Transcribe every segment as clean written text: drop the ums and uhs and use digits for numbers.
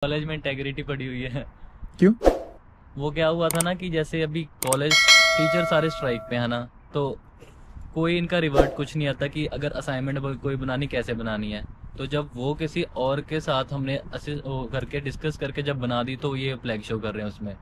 College में integrity पड़ी हुई है। क्यों? वो क्या हुआ था ना कि जैसे अभी कॉलेज टीचर सारे स्ट्राइक पे है ना, तो कोई इनका रिवर्ट कुछ नहीं आता कि अगर असाइनमेंट कोई बनानी कैसे बनानी है। तो जब वो किसी और के साथ हमने करके डिस्कस करके जब बना दी तो ये फ्लैग शो कर रहे हैं उसमें।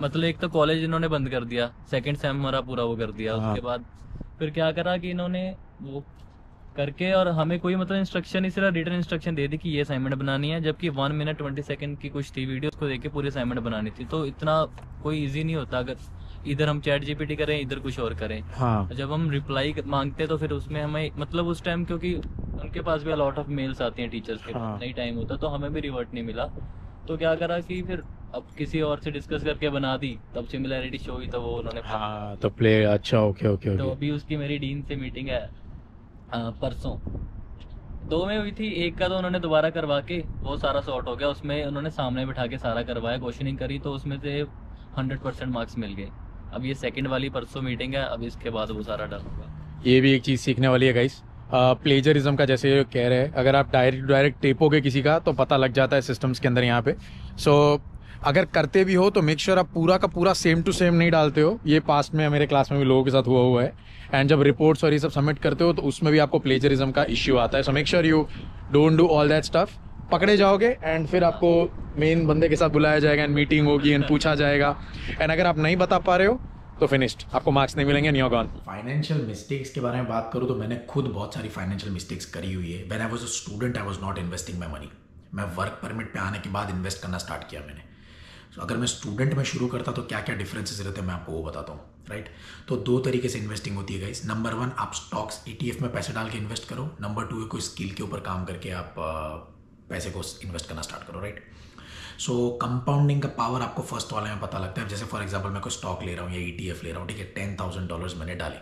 मतलब एक तो कॉलेज इन्होंने बंद कर दिया, सेकंड सेम हमारा पूरा वो कर दिया। उसके बाद फिर क्या करा कि इन्होंने वो करके और हमें कोई मतलब इंस्ट्रक्शन ही सिर्फ रिटन इंस्ट्रक्शन दे दी कि ये असाइनमेंट बनानी है, जबकि 1 मिनट 20 सेकंड की कुछ थी वीडियो, उसको देख के पूरी असाइनमेंट बनानी थी। तो इतना कोई इजी नहीं होता अगर इधर हम चैट जीपीटी करें इधर कुछ और करें। हाँ। जब हम रिप्लाई मांगते तो फिर उसमें हमें मतलब उस टाइम क्योंकि उनके पास भी अलॉट ऑफ मेल्स आती हैं टीचर्स के, नहीं टाइम होता, तो हमें भी रिवर्ट नहीं मिला। तो क्या करा कि फिर अब किसी और से डिस्कस करके बना दी, तब सिमिलैरिटी शो हुई तो वो उन्होंने तो प्ले अच्छा। ओके ओके तो ओके। अभी उसकी मेरी डीन से मीटिंग है परसों। 2 में हुई थी, एक का तो उन्होंने दोबारा करवा के वो सारा सॉर्ट हो गया। उसमें उन्होंने सामने बिठा के सारा करवाया, क्वेश्चनिंग करी, तो उसमें से 100% मार्क्स मिल गए। अब ये सेकंड वाली परसों मीटिंग है, अब इसके बाद वो सारा डन होगा। ये भी एक चीज़ सीखने वाली है गाइस, प्लेजरिज्म का। जैसे कह रहे हैं अगर आप डायरेक्ट टेपोगे किसी का तो पता लग जाता है सिस्टम्स के अंदर यहाँ पे। सो अगर करते भी हो तो मेक श्योर आप पूरा का पूरा सेम टू सेम नहीं डालते हो। ये पास्ट में मेरे क्लास में भी लोगों के साथ हुआ है। एंड जब रिपोर्ट्स और ये सब सबमिट करते हो तो उसमें भी आपको प्लेजरिज्म का इश्यू आता है। So make sure you don't do all that stuff. पकड़े जाओगे एंड फिर आपको मेन बंदे के साथ बुलाया जाएगा एंड मीटिंग होगी एंड पूछा जाएगा। एंड अगर आप नहीं बता पा रहे हो तो फिनिश्ड, आपको मार्क्स नहीं मिलेंगे, न्यू गॉन। फाइनेंशियल मिस्टेक्स के बारे में बात करूँ तो मैंने खुद बहुत सारी फाइनेंशियल मिस्टेक्स करी हुई है। When I was a student I was not investing my money. मैं वर्क परमिट पे आने के बाद इन्वेस्ट करना स्टार्ट किया मैंने। तो अगर मैं स्टूडेंट में शुरू करता तो क्या क्या डिफरेंसेस रहते हैं मैं आपको वो बताता हूँ, राइट। तो 2 तरीके से इन्वेस्टिंग होती है गाइस। नंबर 1, आप स्टॉक्स ETF में पैसे डाल के इन्वेस्ट करो। नंबर 2 है कोई स्किल के ऊपर काम करके आप पैसे को इन्वेस्ट करना स्टार्ट करो, राइट। सो कंपाउंडिंग का पावर आपको फर्स्ट वाले में पता लगता है। जैसे फॉर एग्जांपल मैं कोई स्टॉक ले रहा हूँ या ETF ले रहा हूँ, ठीक है, $10,000 मैंने डाले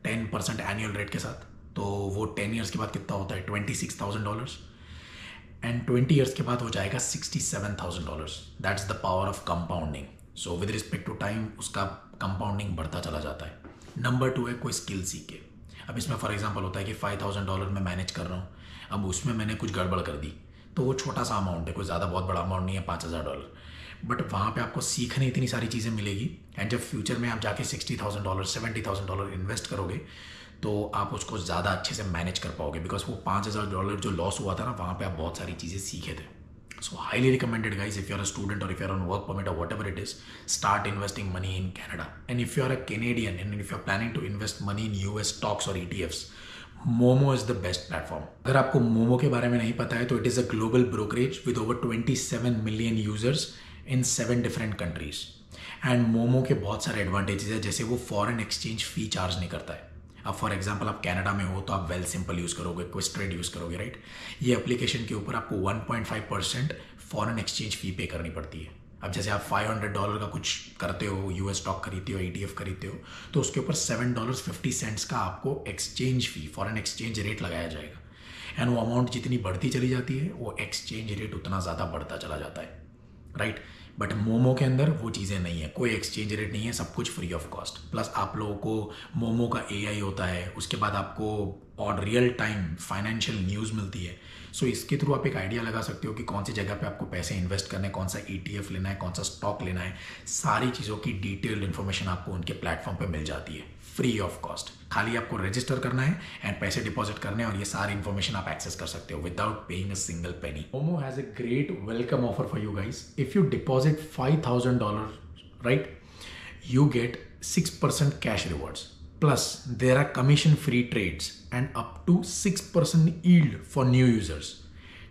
10% एनुअल रेट के साथ, तो वो 10 ईयर्स के बाद कितना होता है $26,000 एंड 20 ईयर्स के बाद हो जाएगा $67,000। That's the power of compounding. So with respect to time उसका कंपाउंडिंग बढ़ता चला जाता है। नंबर 2 है कोई स्किल सीखे। अब इसमें फॉर एग्जांपल होता है कि $5,000 मैं मैनेज कर रहा हूँ, अब उसमें मैंने कुछ गड़बड़ कर दी, तो वो छोटा सा अमाउंट है, कोई ज़्यादा बहुत बड़ा अमाउंट नहीं है, $5,000, बट वहाँ पे आपको सीखने इतनी सारी चीज़ें मिलेगी। एंड जब फ्यूचर में आप जाके $60,000 $70,000 इन्वेस्ट करोगे तो आप उसको ज़्यादा अच्छे से मैनेज कर पाओगे, बिकॉज वो $5,000 जो लॉस हुआ था ना, वहाँ पे आप बहुत सारी चीज़ें सीखे थे। So highly recommended guys, if you are a student और if you are on work permit और whatever it is, start investing money in Canada. And if you are a Canadian and if you are planning to invest money in US stocks और ETFs, Moomoo is the best platform. अगर आपको मोमो के बारे में नहीं पता है तो it is a global brokerage with over 27 million users in 7 different countries. And momo के बहुत सारे एडवांटेजेस है, जैसे वो फॉरेन एक्सचेंज फी चार्ज नहीं करता है। अब फॉर एग्जांपल आप कनाडा में हो तो आप वेल सिंपल यूज़ करोगे, क्विस्ट्रेड यूज़ करोगे, राइट। ये एप्लीकेशन के ऊपर आपको 1.5% फॉरेन एक्सचेंज फी पे करनी पड़ती है। अब जैसे आप $500 का कुछ करते हो, US स्टॉक खरीदते हो, ETF खरीदते हो, तो उसके ऊपर $7.50 का आपको एक्सचेंज फी, फॉरेन एक्सचेंज रेट लगाया जाएगा। एंड वो अमाउंट जितनी बढ़ती चली जाती है वो एक्सचेंज रेट उतना ज़्यादा बढ़ता चला जाता है, राइट। बट मोमो के अंदर वो चीज़ें नहीं है, कोई एक्सचेंज रेट नहीं है, सब कुछ फ्री ऑफ कॉस्ट। प्लस आप लोगों को मोमो का AI होता है, उसके बाद आपको on real time financial news मिलती है। सो इसके थ्रू आप एक आइडिया लगा सकते हो कि कौन सी जगह पे आपको पैसे इन्वेस्ट करने हैं, कौन सा ETF लेना है, कौन सा स्टॉक लेना है। सारी चीज़ों की डिटेल्ड इन्फॉर्मेशन आपको उनके प्लेटफॉर्म पे मिल जाती है फ्री ऑफ कॉस्ट। खाली आपको रजिस्टर करना है एंड पैसे डिपॉजिट करने हैं और ये सारी इन्फॉर्मेशन आप एक्सेस कर सकते हो without paying a single penny. Momo has a great welcome offer for you guys. If you deposit $5,000, right, you get 6% cash rewards. Plus, there are commission-free trades and up to 6% yield for new users.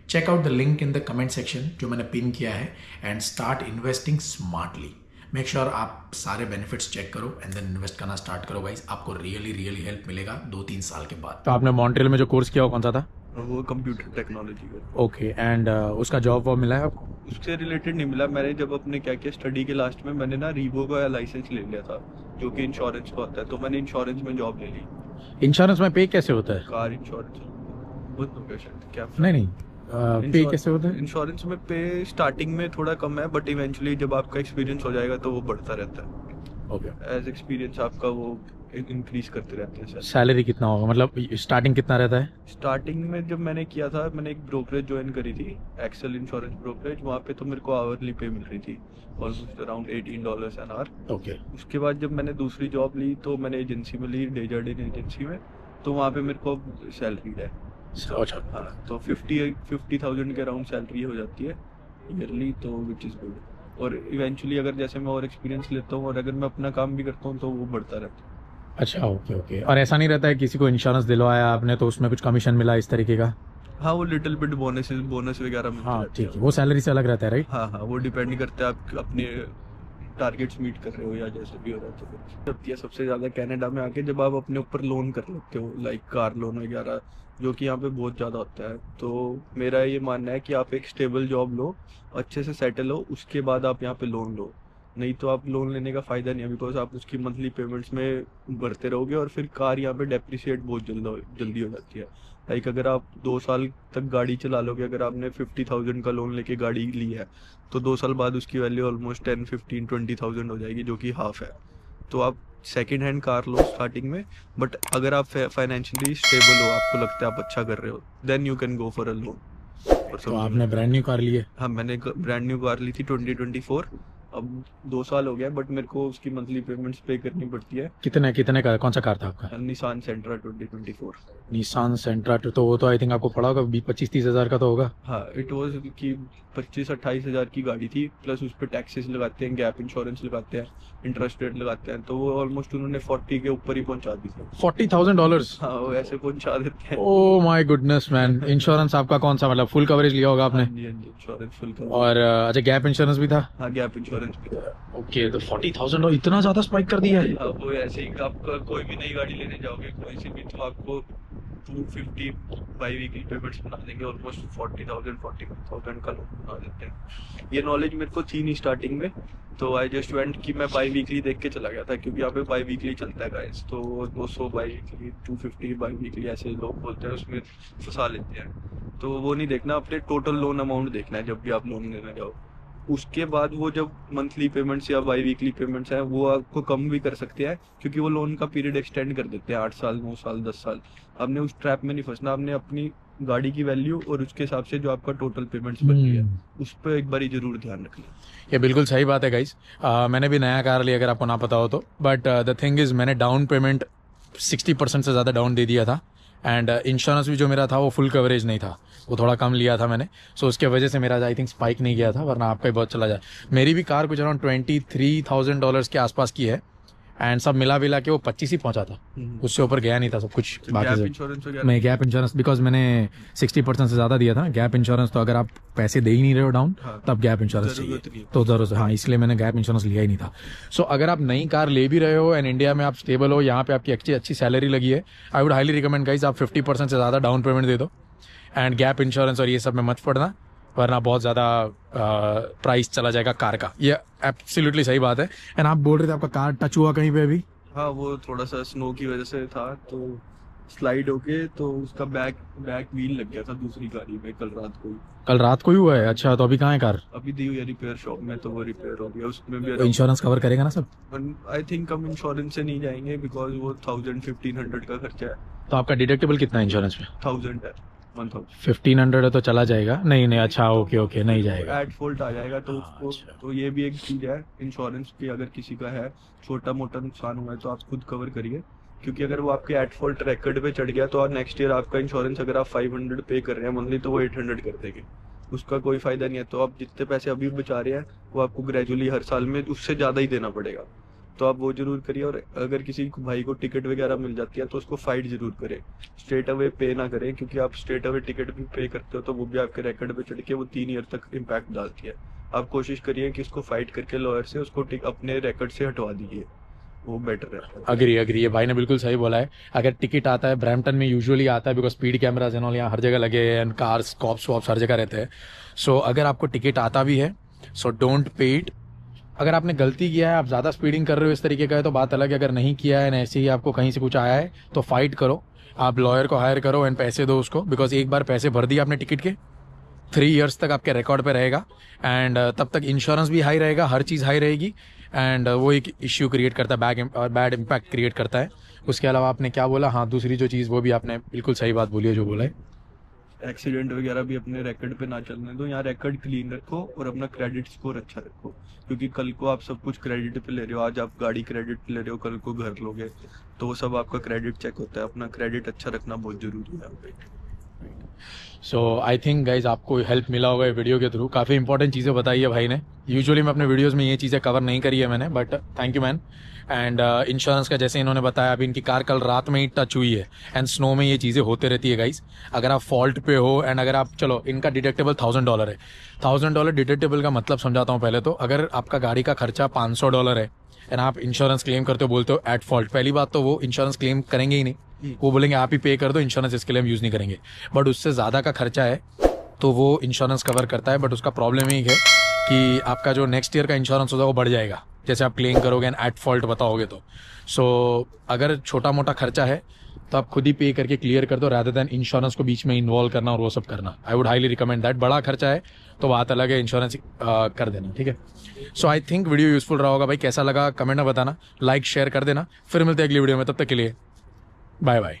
Check out the link in the comment section जो मैंने pin किया है and start investing smartly. Make sure आप सारे benefits check करो and then invest करना start करो guys. आपको really हेल्प मिलेगा 2-3 साल के बाद। तो आपने मॉन्ट्रियल में जो कोर्स किया वो कौन सा था? वो कंप्यूटर टेक्नोलॉजी का। ओके। एंड उसका जॉब वॉब मिला है आपको? उससे रिलेटेड नहीं मिला। मैंने जब अपने क्या किया स्टडी के लास्ट में, मैंने ना रीवो का लाइसेंस ले लिया था जो कि इंश्योरेंस का होता है, तो मैंने इंश्योरेंस में जॉब ले ली। इंश्योरेंस में पे कैसे होता है? कार इंश्योरेंस बहुत हो गया शायद, क्या नहीं पे कैसे होता है? इंश्योरेंस में पे स्टार्टिंग में थोड़ा कम है, बट इवेंचुअली जब आपका एक्सपीरियंस हो जाएगा तो वो बढ़ता रहता है। ओके। एज एक्सपीरियंस आपका वो इंक्रीज करते रहते हैं सर। सैलरी कितना होगा, मतलब स्टार्टिंग कितना रहता है? स्टार्टिंग में जब मैंने किया था, मैंने एक ब्रोकरेज ज्वाइन करी थी, एक्सेल इंश्योरेंस ब्रोकरेज, वहाँ पे तो मेरे को आवरली पे मिल रही थी, almost around $18 an hour. Okay. उसके बाद जब मैंने दूसरी जॉब ली तो मैंने एजेंसी में ली, डेजर्डिन एजेंसी में, तो वहाँ पे मेरे को सैलरी है। अच्छा। हाँ, तो 50,000 के अराउंड सैलरी हो जाती है ईयरली, तो विच इज़ गुड। और इवेंचुअली अगर जैसे मैं और एक्सपीरियंस लेता हूँ और अगर मैं अपना काम भी करता हूँ तो वो बढ़ता रहता है। अच्छा, ओके ओके। और ऐसा नहीं रहता है किसी को इंश्योरेंस दिलवाया आपने तो उसमें कुछ कमीशन मिला इस तरीके का? हाँ, वो लिटिल बिट बोनस वगैरह मिलते हाँ रहते ठीक है, हैं। वो सैलरी से अलग रहता है, राइट? हाँ हाँ, वो डिपेंड करता है आप अपने टारगेट्स मीट कर रहे हो या जैसे भी हो रहा है। तो फिर होती है सबसे ज़्यादा कनाडा में आके जब आप अपने ऊपर लोन कर लेते हो, लाइक कार लोन वगैरह, जो कि यहाँ पे बहुत ज़्यादा होता है। तो मेरा ये मानना है कि आप एक स्टेबल जॉब लो, अच्छे से सेटल हो, उसके बाद आप यहाँ पे लोन लो। नहीं तो आप लोन लेने का फ़ायदा नहीं है, बिकॉज आप उसकी मंथली पेमेंट्स में भरते रहोगे और फिर कार यहाँ पे डेप्रिसिएट बहुत जल्दी हो जाती है। लाइक अगर आप 2 साल तक गाड़ी चला लोगे, अगर आपने 50,000 का लोन लेके गाड़ी ली है तो 2 साल बाद उसकी वैल्यू ऑलमोस्ट 10, 15, 20,000 हो जाएगी, जो कि हाफ है। तो आप सेकेंड हैंड कार लो स्टार्टिंग में, बट अगर आप फाइनेंशियली स्टेबल हो, आपको लगता है आप अच्छा कर रहे हो, then you can go for a loan. तो आपने ब्रांड न्यू कार ली है? हाँ, मैंने ब्रांड न्यू कार ली थी 2024। अब 2 साल हो गया, बट मेरे को उसकी मंथली पेमेंट्स पे करनी पड़ती है। कितने का, कौन सा कार था आपका? निसान सेंट्रा 2024। निसान सेंट्रा, तो वो तो आई थिंक आपको पड़ा होगा 20-25-30 हज़ार का तो होगा। हाँ, इट वाज कि 25-28 हज़ार की गाड़ी थी, प्लस उस पर टैक्सेस लगाते हैं, गैप इंश्योरेंस लगाते हैं, इंटरेस्ट रेट लगाते हैं, तो वो ऑलमोस्ट उन्होंने 40 के ऊपर ही पहुंचा दी थी। $40,000? हाँ, वो ऐसे पहुंचा देते हैं। Oh my goodness man. Insurance आपका कौन सा, मतलब फुल कवरेज लिया होगा आपने? हाँ जी, इंश्योरेंस फुल कवर। और अच्छा, गैप इंश्योरेंस भी था? हाँ, गैप इंश्योरेंस भी था। ओके, तो $40,000 इतना ज्यादा स्पाइक कर दिया है? हाँ, वो ऐसे ही आप कोई भी नई गाड़ी लेने जाओगे कोई सी भी, तो आपको 250 बाई वीकली पेमेंट्स बना देंगे, ऑलमोस्ट 40,000 45,000 का लोन बना देते हैं। ये नॉलेज मेरे को थी नहीं स्टार्टिंग में, तो आई जस्ट वेंट कि मैं बाई वीकली देख के चला गया था, क्योंकि यहाँ पे बाई वीकली चलता है गाइस। तो 200 बाई वीकली, 250 बाई वीकली ऐसे लोग बोलते हैं, उसमें फंसा लेते हैं। तो वो नहीं देखना, अपने टोटल लोन अमाउंट देखना है जब भी आप लोन लेने जाओ। उसके बाद वो जब मंथली पेमेंट्स या बाई वीकली पेमेंट्स हैं वो आपको कम भी कर सकते हैं, क्योंकि वो लोन का पीरियड एक्सटेंड कर देते हैं 8 साल, 9 साल, 10 साल। आपने उस ट्रैप में नहीं फंसना, आपने अपनी गाड़ी की वैल्यू और उसके हिसाब से जो आपका टोटल पेमेंट्स बन गया उस पर एक बारी जरूर ध्यान रखना। ये बिल्कुल सही बात है गाइस। मैंने भी नया कार लिया, अगर आपको ना पता हो तो, बट द थिंग इज मैंने डाउन पेमेंट 60% से ज़्यादा डाउन दे दिया था, एंड इंश्योरेंस भी जो मेरा था वो फुल कवरेज नहीं था, वो थोड़ा कम लिया था मैंने। सो उसके वजह से मेरा आई थिंक स्पाइक नहीं गया था, वरना आपका ही बहुत चला जाए। मेरी भी कार कुछ अराउंड $23,000 के आसपास की है, एंड सब मिला विला के वो 25 ही पहुंचा था, उससे ऊपर गया नहीं था सब कुछ। गैप बाकी इंश्योरेंस वगैरह मैं गैप इंश्योरेंस, बिकॉज मैंने 60% से ज़्यादा दिया था ना गैप इंश्योरेंस, तो अगर आप पैसे दे ही नहीं रहे हो डाउन तब गैप इंश्योरेंस चाहिए, तो ज़रूर, हाँ, इसलिए मैंने गैप इंश्योरेंस लिया ही नहीं था। सो अगर आप नई कार ले भी रहे हो एंड इंडिया में आप स्टेबल हो, यहाँ पे आपकी अच्छी सैलरी लगी है, I would highly recommend guys आप 50% से ज़्यादा डाउन पेमेंट दे दो, एंड गैप इंश्योरेंस और ये सब में मत पड़ना, वरना बहुत ज़्यादा प्राइस चला जाएगा कार का। ये एब्सोल्युटली सही बात है। एंड आप बोल रहे थे आपका कार टच हुआ कहीं पे अभी? हाँ, वो थोड़ा सा स्नो की वजह से था, तो स्लाइड होके तो उसका बैक व्हील लग गया था दूसरी गाड़ी में कल रात को ही। कल रात को ही हुआ है? अच्छा, तो अभी कहाँ है कार? अभी दी हुई है रिपेयर शॉप में, तो वो रिपेयर हो गया। उसमें भी इंश्योरेंस कवर करेगा ना सब? आई थिंक हम इंश्योरेंस से नहीं जाएंगे, बिकॉज वो 1000-1500 का खर्चा है। तो आपका डिडक्टेबल कितना है इंश्योरेंस में? 1000 है, 1000। 1500 है तो चला जाएगा? नहीं, अच्छा, ओके, नहीं जाएगा, एट फॉल्ट आ जाएगा। तो उसको तो ये भी एक चीज है इंश्योरेंस की, अगर किसी का है छोटा मोटा नुकसान हुआ है तो आप खुद कवर करिए, क्योंकि अगर वो आपके एट फॉल्ट रिकॉर्ड पे चढ़ गया तो आप नेक्स्ट ईयर आपका इंश्योरेंस अगर आप 500 पे कर रहे हैं मंथली, तो वो 800 कर देंगे, उसका कोई फायदा नहीं है। तो आप जितने पैसे अभी बचा रहे हैं वो आपको ग्रेजुअली हर साल में उससे ज़्यादा ही देना पड़ेगा, तो आप वो जरूर करिए। और अगर किसी भाई को टिकट वगैरह मिल जाती है तो उसको फाइट जरूर करें, स्ट्रेट अवे पे ना करें, क्योंकि आप स्ट्रेट अवे टिकट भी पे करते हो तो वो भी आपके रिकॉर्ड पे चढ़ के वो 3 ईयर तक इम्पैक्ट डालती है। आप कोशिश करिए कि उसको फाइट करके लॉयर से उसको अपने रिकॉर्ड से हटवा दीजिए, वो बेटर है। अग्री, ये भाई ने बिल्कुल सही बोला है। अगर टिकट आता है, ब्रैम्पटन में यूजुअली आता है, because speed cameras and all यहाँ हर जगह लगे हैं, एंड कार्स, कॉप्स वॉप्स हर जगह रहते हैं। सो अगर आपको टिकट आता भी है, सो डोंट पे इट। अगर आपने गलती किया है, आप ज़्यादा स्पीडिंग कर रहे हो इस तरीके का है तो बात अलग है। अगर नहीं किया है, ऐसे ही आपको कहीं से कुछ आया है तो फाइट करो, आप लॉयर को हायर करो एंड पैसे दो उसको, बिकॉज एक बार पैसे भर दिए आपने टिकट के 3 ईयर्स तक आपके रिकॉर्ड पे रहेगा एंड तब तक इंश्योरेंस भी हाई रहेगा, हर चीज़ हाई रहेगी एंड वो एक इश्यू क्रिएट करता है, बैड इम्पैक्ट क्रिएट करता है। उसके अलावा आपने क्या बोला, हाँ दूसरी जो चीज़ वो भी आपने बिल्कुल सही बात बोली है जो बोला है, एक्सीडेंट वगैरह भी अपने रिकॉर्ड पे ना चलने दो, यहाँ रिकॉर्ड क्लीन रखो और अपना क्रेडिट स्कोर अच्छा रखो, क्योंकि कल को आप सब कुछ क्रेडिट पे ले रहे हो, आज आप गाड़ी क्रेडिट पे ले रहे हो, कल को घर लोगे तो वो सब आपका क्रेडिट चेक होता है। अपना क्रेडिट अच्छा रखना बहुत जरूरी है यहाँ पे। सो आई थिंक गाइज आपको हेल्प मिला होगा ये वीडियो के थ्रू, काफ़ी इंपॉर्टेंट चीज़ें बताई है भाई ने। यूजुअली मैं अपने वीडियोस में ये चीज़ें कवर नहीं करी है मैंने, but thank you man. And insurance का जैसे इन्होंने बताया, अभी इनकी कार कल रात में ही टच हुई है एंड स्नो में ये चीज़ें होते रहती है गाइज। अगर आप फॉल्ट पे हो एंड अगर आप, चलो इनका डिडक्टेबल $1000 है, $1000 डिडक्टेबल का मतलब समझाता हूँ पहले तो। अगर आपका गाड़ी का खर्चा $500 है एंड आप इंश्योरेंस क्लेम करते हो, बोलते हो एट फॉल्ट, पहली बात तो वो इंश्योरेंस क्लेम करेंगे ही नहीं, वो बोलेंगे आप ही पे कर दो, इंश्योरेंस इसके लिए हम यूज़ नहीं करेंगे। बट उससे ज़्यादा का खर्चा है तो वो इंश्योरेंस कवर करता है, बट उसका प्रॉब्लम ही है कि आपका जो नेक्स्ट ईयर का इंश्योरेंस होगा वो बढ़ जाएगा जैसे आप क्लेम करोगे एंड एट फॉल्ट बताओगे तो। सो अगर छोटा मोटा खर्चा है तो आप खुद ही पे करके क्लियर कर दो, रादर देन इंश्योरेंस को बीच में इन्वॉल्व करना और वो सब करना। I would highly recommend that. बड़ा खर्चा है तो बात अलग है, इंश्योरेंस कर देना, ठीक है। सो आई थिंक वीडियो यूजफुल रहा होगा भाई, कैसा लगा कमेंट में बताना, लाइक शेयर कर देना। फिर मिलते हैं अगली वीडियो में, तब तक के लिए बाय बाय।